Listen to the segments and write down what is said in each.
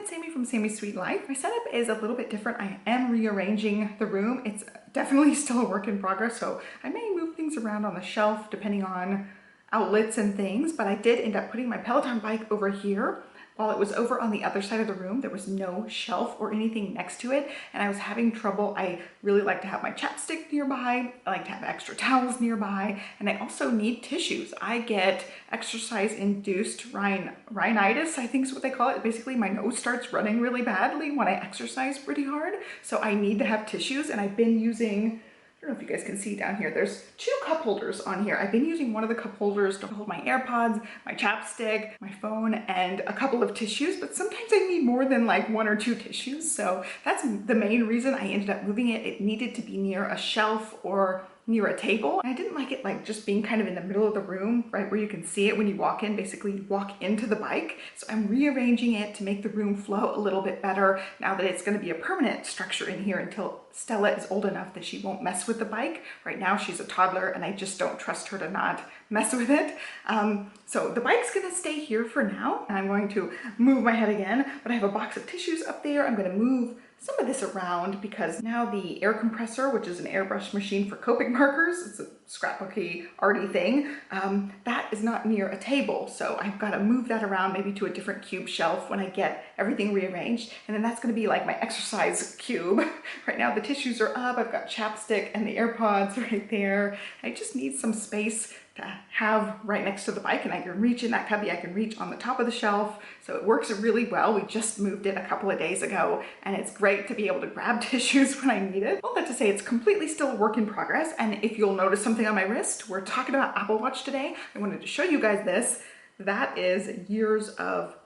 it's Sammy from Sammy's Sweet Life. My setup is a little bit different. I am rearranging the room. It's definitely still a work in progress, so I may move things around on the shelf depending on outlets and things, but I did end up putting my Peloton bike over here. While it was over on the other side of the room, there was no shelf or anything next to it, and I was having trouble. I really like to have my chapstick nearby. I like to have extra towels nearby, and I also need tissues. I get exercise-induced rhinitis, I think is what they call it. Basically, my nose starts running really badly when I exercise pretty hard, so I need to have tissues, and I've been using, I don't know if you guys can see down here, there's 2 cup holders on here. I've been using one of the cup holders to hold my AirPods, my chapstick, my phone, and a couple of tissues, but sometimes I need more than like 1 or 2 tissues. So that's the main reason I ended up moving it. It needed to be near a shelf or near a table. I didn't like it like just being kind of in the middle of the room, right where you can see it when you walk in. Basically, you walk into the bike. So I'm rearranging it to make the room flow a little bit better now that it's going to be a permanent structure in here until Stella is old enough that she won't mess with the bike. Right now she's a toddler and I just don't trust her to not mess with it. So the bike's gonna stay here for now. I'm going to move my head again, but I have a box of tissues up there. I'm gonna move some of this around because now the air compressor, which is an airbrush machine for Copic markers, it's a scrapbooky arty thing, that is not near a table. So I've got to move that around maybe to a different cube shelf when I get everything rearranged. And then that's going to be like my exercise cube. Right now the tissues are up, I've got chapstick and the AirPods right there. I just need some space to have right next to the bike, and I can reach in that cubby, I can reach on the top of the shelf. So it works really well. We just moved it a couple of days ago, and it's great to be able to grab tissues when I need it. All that to say, it's completely still a work in progress. And if you'll notice something on my wrist, we're talking about Apple Watch today. I wanted to show you guys this. That is years of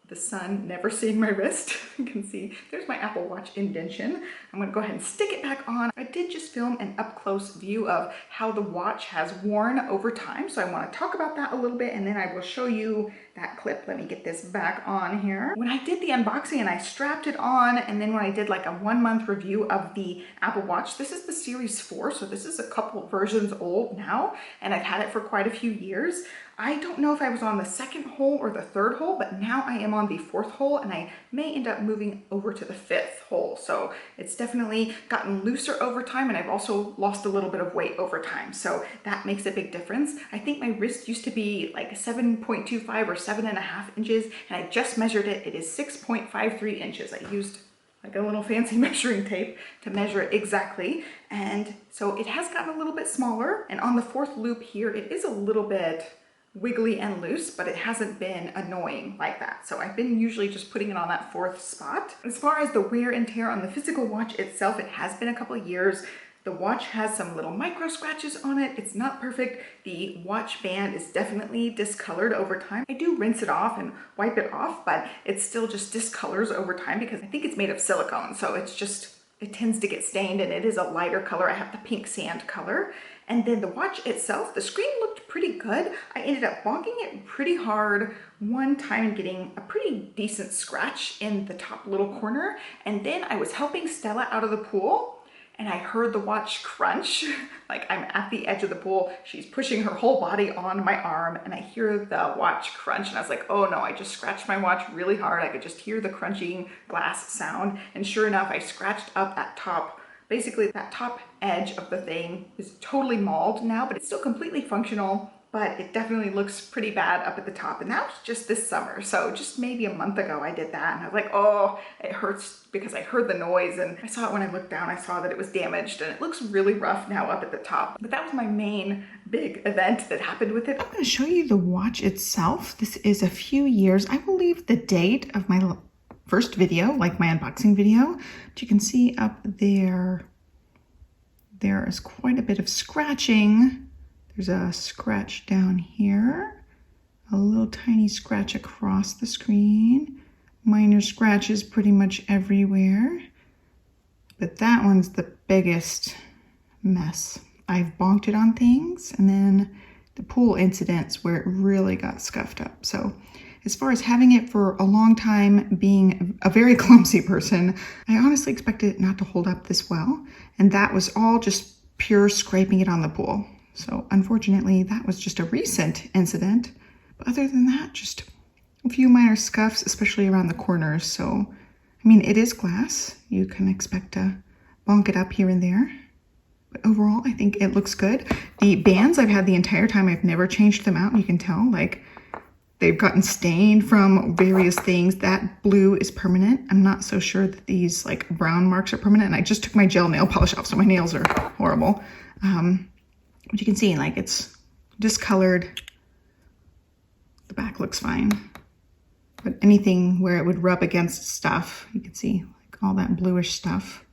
the sun never seeing my wrist. You can see there's my Apple Watch indentation. I'm gonna go ahead and stick it back on. I did just film an up close view of how the watch has worn over time. So I wanna talk about that a little bit, and then I will show you that clip. Let me get this back on here. When I did the unboxing and I strapped it on, and then when I did like a 1-month review of the Apple Watch, this is the Series 4. So this is a couple versions old now, and I've had it for quite a few years. I don't know if I was on the 2nd hole or the 3rd hole, but now I am on the 4th hole, and I may end up moving over to the 5th hole. So it's definitely gotten looser over time, and I've also lost a little bit of weight over time. So that makes a big difference. I think my wrist used to be like 7.25 or 7.5 inches, and I just measured it. It is 6.53 inches. I used like a little fancy measuring tape to measure it exactly. And so it has gotten a little bit smaller. And on the 4th loop here, it is a little bit wiggly and loose, but it hasn't been annoying like that. So I've been usually just putting it on that 4th spot. As far as the wear and tear on the physical watch itself, it has been a couple of years. The watch has some little micro scratches on it. It's not perfect. The watch band is definitely discolored over time. I do rinse it off and wipe it off, but it still just discolors over time because I think it's made of silicone. So it's just, it tends to get stained, and it is a lighter color. I have the pink sand color. And then the watch itself, the screen looked pretty good. I ended up bonking it pretty hard one time and getting a pretty decent scratch in the top little corner. And then I was helping Stella out of the pool, and I heard the watch crunch. Like I'm at the edge of the pool, she's pushing her whole body on my arm, and I hear the watch crunch, and I was like, oh no, I just scratched my watch really hard. I could just hear the crunching glass sound. And sure enough, I scratched up that top. Basically, that top edge of the thing is totally mauled now, but it's still completely functional, but it definitely looks pretty bad up at the top. And that was just this summer. So just maybe a month ago I did that, and I was like, oh, it hurts because I heard the noise, and I saw it when I looked down. I saw that it was damaged, and it looks really rough now up at the top. But that was my main big event that happened with it. I'm gonna show you the watch itself. This is a few years. I will leave the date of my first video, like my unboxing video, but you can see up there, there is quite a bit of scratching. There's a scratch down here, a little tiny scratch across the screen, minor scratches pretty much everywhere, but that one's the biggest mess. I've bonked it on things, and then the pool incidents where it really got scuffed up. So as far as having it for a long time, being a very clumsy person, I honestly expected it not to hold up this well. And that was all just pure scraping it on the pool. So unfortunately, that was just a recent incident. But other than that, just a few minor scuffs, especially around the corners. So, I mean, it is glass. You can expect to bonk it up here and there. But overall, I think it looks good. The bands I've had the entire time. I've never changed them out. You can tell, like, they've gotten stained from various things. That blue is permanent. I'm not so sure that these like brown marks are permanent. And I just took my gel nail polish off, so my nails are horrible. But you can see, like, it's discolored. The back looks fine. But anything where it would rub against stuff, you can see like all that bluish stuff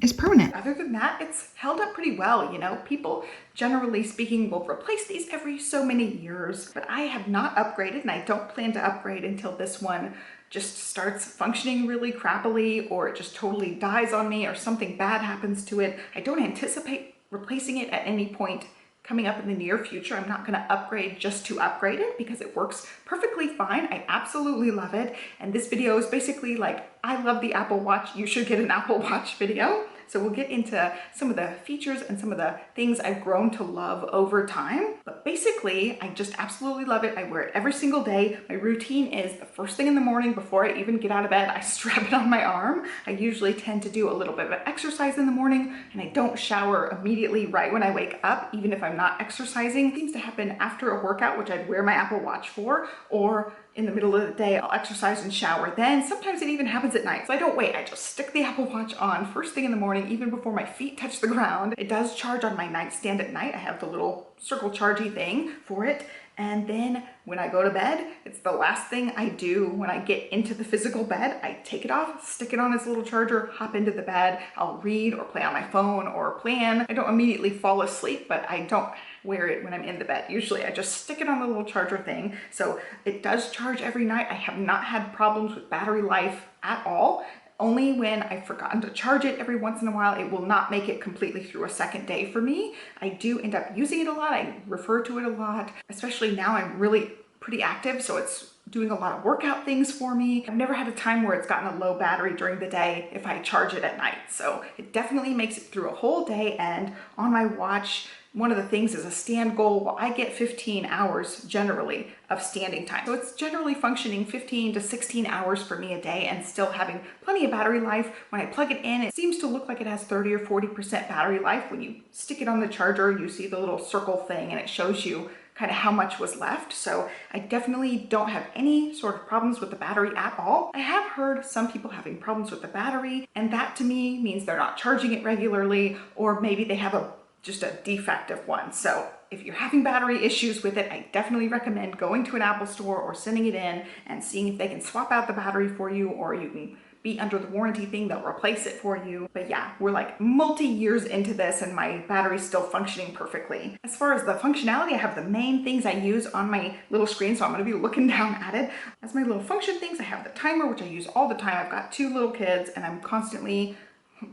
is permanent. Other than that, it's held up pretty well. You know, people generally speaking will replace these every so many years, but I have not upgraded and I don't plan to upgrade until this one just starts functioning really crappily, or it just totally dies on me, or something bad happens to it. I don't anticipate replacing it at any point coming up in the near future. I'm not going to upgrade just to upgrade it because it works perfectly fine. I absolutely love it. And this video is basically like, I love the Apple Watch, you should get an Apple Watch video. So we'll get into some of the features and some of the things I've grown to love over time. But basically, I just absolutely love it. I wear it every single day. My routine is the first thing in the morning before I even get out of bed, I strap it on my arm. I usually tend to do a little bit of exercise in the morning, and I don't shower immediately right when I wake up, even if I'm not exercising. It seems to happen after a workout, which I'd wear my Apple Watch for, or in the middle of the day, I'll exercise and shower then. Sometimes it even happens at night. So I don't wait, I just stick the Apple Watch on first thing in the morning, even before my feet touch the ground. It does charge on my nightstand at night. I have the little circle chargy thing for it. And then when I go to bed, it's the last thing I do when I get into the physical bed. I take it off, stick it on its little charger, hop into the bed. I'll read or play on my phone or plan. I don't immediately fall asleep, but I don't wear it when I'm in the bed. Usually I just stick it on the little charger thing. So it does charge every night. I have not had problems with battery life at all. Only when I've forgotten to charge it every once in a while, it will not make it completely through a second day for me. I do end up using it a lot. I refer to it a lot, especially now I'm really pretty active. So it's doing a lot of workout things for me. I've never had a time where it's gotten a low battery during the day if I charge it at night. So it definitely makes it through a whole day. And on my watch, one of the things is a stand goal. Well, I get 15 hours generally of standing time. So it's generally functioning 15 to 16 hours for me a day and still having plenty of battery life. When I plug it in, it seems to look like it has 30 or 40% battery life. When you stick it on the charger, you see the little circle thing and it shows you kind of how much was left. So I definitely don't have any sort of problems with the battery at all. I have heard some people having problems with the battery, and that to me means they're not charging it regularly, or maybe they have just a defective one. So if you're having battery issues with it, I definitely recommend going to an Apple store or sending it in and seeing if they can swap out the battery for you, or you can be under the warranty thing, they'll replace it for you. But yeah, we're like multi-years into this and my battery's still functioning perfectly. As far as the functionality, I have the main things I use on my little screen, so I'm gonna be looking down at it. As my little function things, I have the timer, which I use all the time. I've got 2 little kids and I'm constantly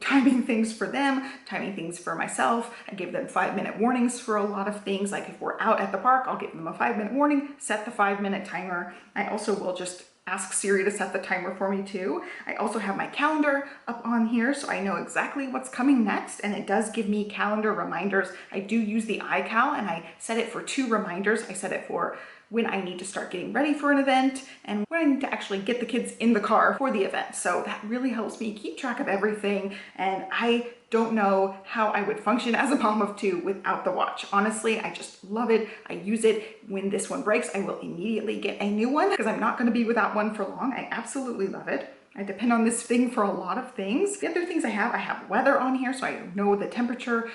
timing things for them, timing things for myself. I give them 5-minute warnings for a lot of things. Like if we're out at the park, I'll give them a 5-minute warning, set the 5-minute timer. I also will just ask Siri to set the timer for me too. I also have my calendar up on here, so I know exactly what's coming next, and it does give me calendar reminders. I do use the iCal, and I set it for 2 reminders. I set it for when I need to start getting ready for an event and when I need to actually get the kids in the car for the event. So that really helps me keep track of everything, and I don't know how I would function as a mom of 2 without the watch. Honestly, I just love it. I use it. When this one breaks, I will immediately get a new one because I'm not going to be without one for long. I absolutely love it. I depend on this thing for a lot of things. The other things I have weather on here, so I know the temperature.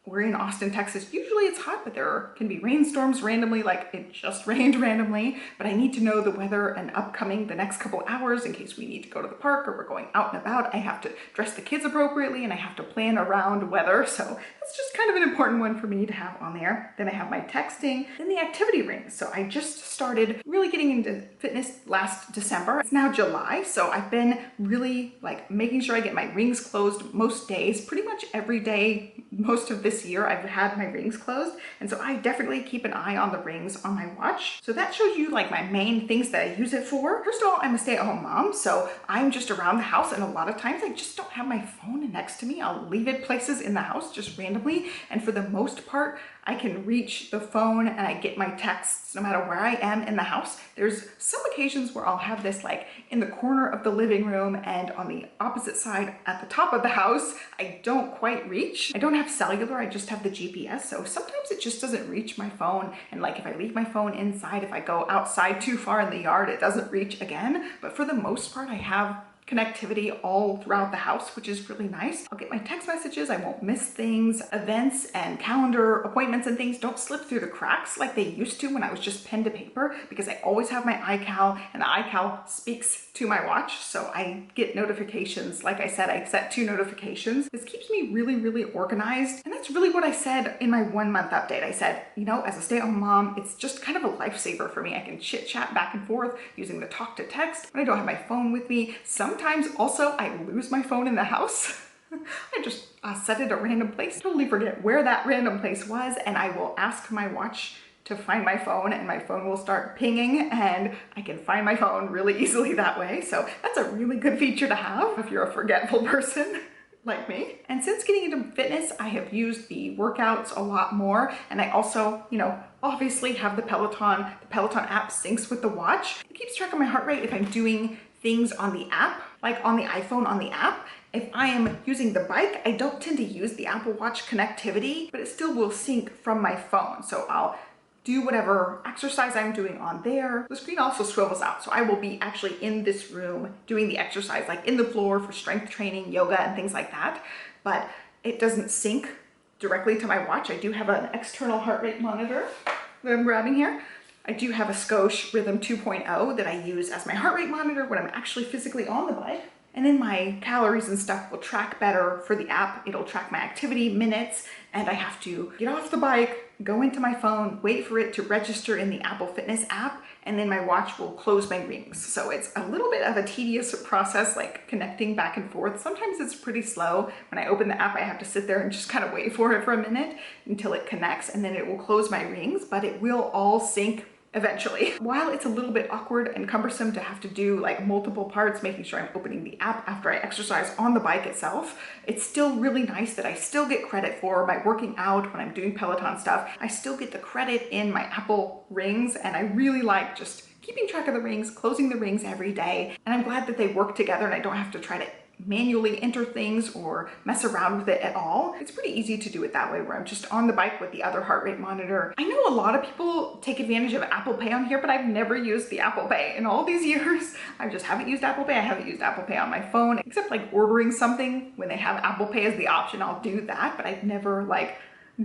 We're in Austin, Texas. Usually it's hot, but there can be rainstorms randomly, like it just rained randomly. But I need to know the weather and upcoming the next couple hours in case we need to go to the park or we're going out and about. I have to dress the kids appropriately and I have to plan around weather. So that's just kind of an important one for me to have on there. Then I have my texting, then the activity rings. So I just started really getting into fitness last December. It's now July. So I've been really like making sure I get my rings closed most days, pretty much every day, most of this this year I've had my rings closed, and so I definitely keep an eye on the rings on my watch. So that shows you like my main things that I use it for. First of all, I'm a stay-at-home mom, so I'm just around the house, and a lot of times I just don't have my phone next to me. I'll leave it places in the house just randomly, and for the most part, I can reach the phone and I get my texts no matter where I am in the house. There's some occasions where I'll have this like in the corner of the living room and on the opposite side at the top of the house. I don't quite reach. I don't have cellular, I just have the GPS. So sometimes it just doesn't reach my phone. And like if I leave my phone inside, if I go outside too far in the yard, it doesn't reach again. But for the most part, I have connectivity all throughout the house, which is really nice. I'll get my text messages, I won't miss things. Events and calendar appointments and things don't slip through the cracks like they used to when I was just pen to paper, because I always have my iCal, and the iCal speaks to my watch, so I get notifications. Like I said, I set 2 notifications. This keeps me really, really organized, and that's really what I said in my 1-month update. I said, you know, as a stay-at-home mom, it's just kind of a lifesaver for me. I can chit chat back and forth using the talk to text when I don't have my phone with me. Sometimes also I lose my phone in the house. I just set it at a random place, totally forget where that random place was, and I will ask my watch to find my phone, and my phone will start pinging, and I can find my phone really easily that way. So that's a really good feature to have if you're a forgetful person like me. And since getting into fitness, I have used the workouts a lot more, and I also, you know, obviously have the Peloton. The Peloton app syncs with the watch. It keeps track of my heart rate if I'm doing things on the app, like on the iPhone on the app. If I am using the bike, I don't tend to use the Apple Watch connectivity, but it still will sync from my phone. So I'll do whatever exercise I'm doing on there. The screen also swivels out, so I will be actually in this room doing the exercise, like in the floor for strength training, yoga, and things like that. But it doesn't sync directly to my watch. I do have an external heart rate monitor that I'm grabbing here. I do have a Scosche Rhythm 2.0 that I use as my heart rate monitor when I'm actually physically on the bike. And then my calories and stuff will track better for the app. It'll track my activity minutes, and I have to get off the bike, go into my phone, wait for it to register in the Apple Fitness app, and then my watch will close my rings. So it's a little bit of a tedious process, like connecting back and forth. Sometimes it's pretty slow. When I open the app, I have to sit there and just kind of wait for it for a minute until it connects, and then it will close my rings, but it will all sync eventually. While it's a little bit awkward and cumbersome to have to do like multiple parts, making sure I'm opening the app after I exercise on the bike itself, it's still really nice that I still get credit for my working out when I'm doing Peloton stuff. I still get the credit in my Apple rings, and I really like just keeping track of the rings, closing the rings every day. And I'm glad that they work together and I don't have to try to manually enter things or mess around with it at all. It's pretty easy to do it that way, where I'm just on the bike with the other heart rate monitor. I know a lot of people take advantage of Apple Pay on here, but I've never used the Apple Pay in all these years. I just haven't used Apple Pay. I haven't used Apple Pay on my phone, except like ordering something when they have Apple Pay as the option. I'll do that, but I've never like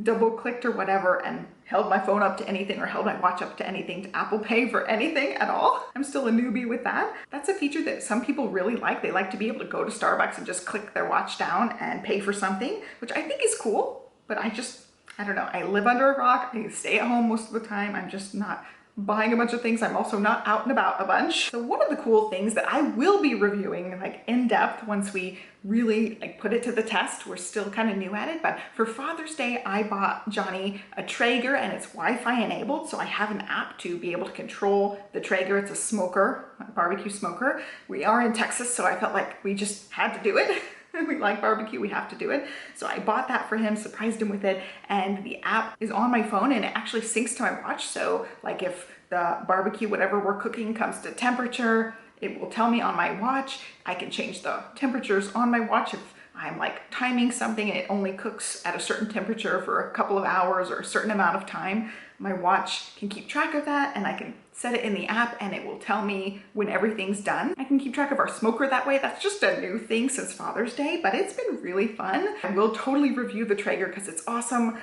double clicked or whatever and held my phone up to anything or held my watch up to anything to Apple Pay for anything at all. I'm still a newbie with that. That's a feature that some people really like. They like to be able to go to Starbucks and just click their watch down and pay for something, which I think is cool, but I don't know. I live under a rock. I stay at home most of the time. I'm just not buying a bunch of things. I'm also not out and about a bunch. So one of the cool things that I will be reviewing like in depth once we really like put it to the test, we're still kind of new at it, but for Father's Day, I bought Johnny a Traeger, and it's Wi-Fi enabled. So I have an app to be able to control the Traeger. It's a smoker, a barbecue smoker. We are in Texas, so I felt like we just had to do it. We like barbecue, we have to do it. So I bought that for him, surprised him with it, and the app is on my phone and it actually syncs to my watch. So like if the barbecue, whatever we're cooking, comes to temperature, it will tell me on my watch. I can change the temperatures on my watch if I'm like timing something and it only cooks at a certain temperature for a couple of hours or a certain amount of time. My watch can keep track of that, and I can set it in the app and it will tell me when everything's done. I can keep track of our smoker that way. That's just a new thing since Father's Day, but it's been really fun. I will totally review the Traeger because it's awesome,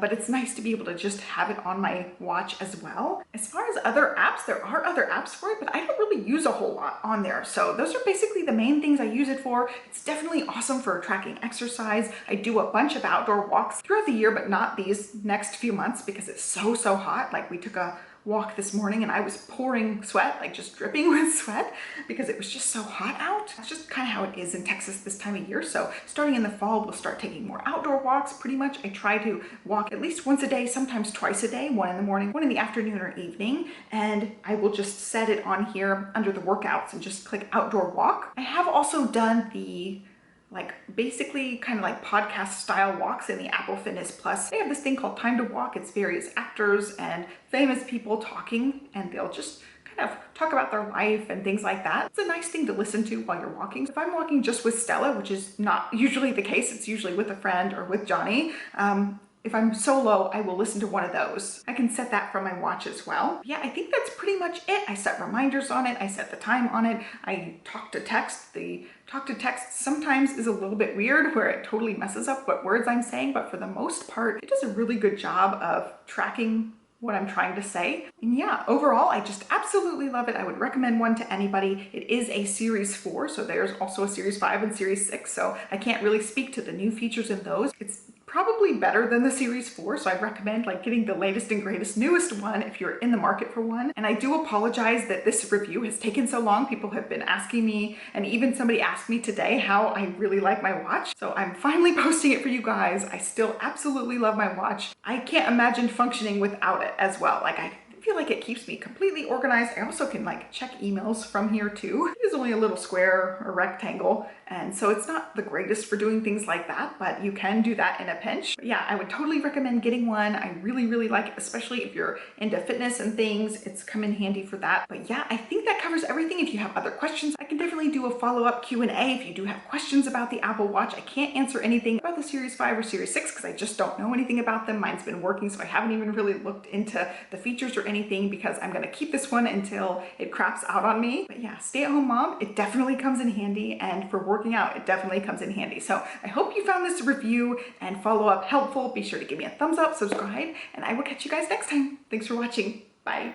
but it's nice to be able to just have it on my watch as well. As far as other apps, there are other apps for it, but I don't really use a whole lot on there. So those are basically the main things I use it for. It's definitely awesome for tracking exercise. I do a bunch of outdoor walks throughout the year, but not these next few months because it's so hot. Like we took a walk this morning and I was pouring sweat, like just dripping with sweat because it was just so hot out. It's just kind of how it is in Texas this time of year. So starting in the fall, we'll start taking more outdoor walks. Pretty much I try to walk at least once a day, sometimes twice a day, one in the morning, one in the afternoon or evening. And I will just set it on here under the workouts and just click outdoor walk. I have also done the basically kind of like podcast style walks in the Apple Fitness Plus. They have this thing called Time to Walk. It's various actors and famous people talking, and they'll just kind of talk about their life and things like that. It's a nice thing to listen to while you're walking. If I'm walking just with Stella, which is not usually the case, it's usually with a friend or with Johnny, if I'm solo, I will listen to one of those. I can set that from my watch as well. Yeah, I think that's pretty much it. I set reminders on it. I set the time on it. I talk to text. The talk to text sometimes is a little bit weird where it totally messes up what words I'm saying, but for the most part, it does a really good job of tracking what I'm trying to say. And yeah, overall, I just absolutely love it. I would recommend one to anybody. It is a series 4, so there's also a series 5 and series 6, so I can't really speak to the new features in those. It's probably better than the series 4, so I recommend getting the latest and greatest newest one if you're in the market for one. And I do apologize that this review has taken so long. People have been asking me, and even somebody asked me today how I really like my watch. So I'm finally posting it for you guys. I still absolutely love my watch. I can't imagine functioning without it as well. I feel like it keeps me completely organized. I also can check emails from here too. It is only a little square or rectangle, and so it's not the greatest for doing things like that, but you can do that in a pinch. But yeah, I would totally recommend getting one. I really, really like it, especially if you're into fitness and things. It's come in handy for that. But yeah, I think that covers everything. If you have other questions, I can definitely do a follow-up Q&A if you do have questions about the Apple Watch. I can't answer anything about the Series 5 or Series 6 because I just don't know anything about them. Mine's been working, so I haven't even really looked into the features or anything because I'm gonna keep this one until it craps out on me. But yeah, stay-at-home mom, it definitely comes in handy, and for working out, it definitely comes in handy. So I hope you found this review and follow-up helpful. Be sure to give me a thumbs up, subscribe, and I will catch you guys next time. Thanks for watching. Bye.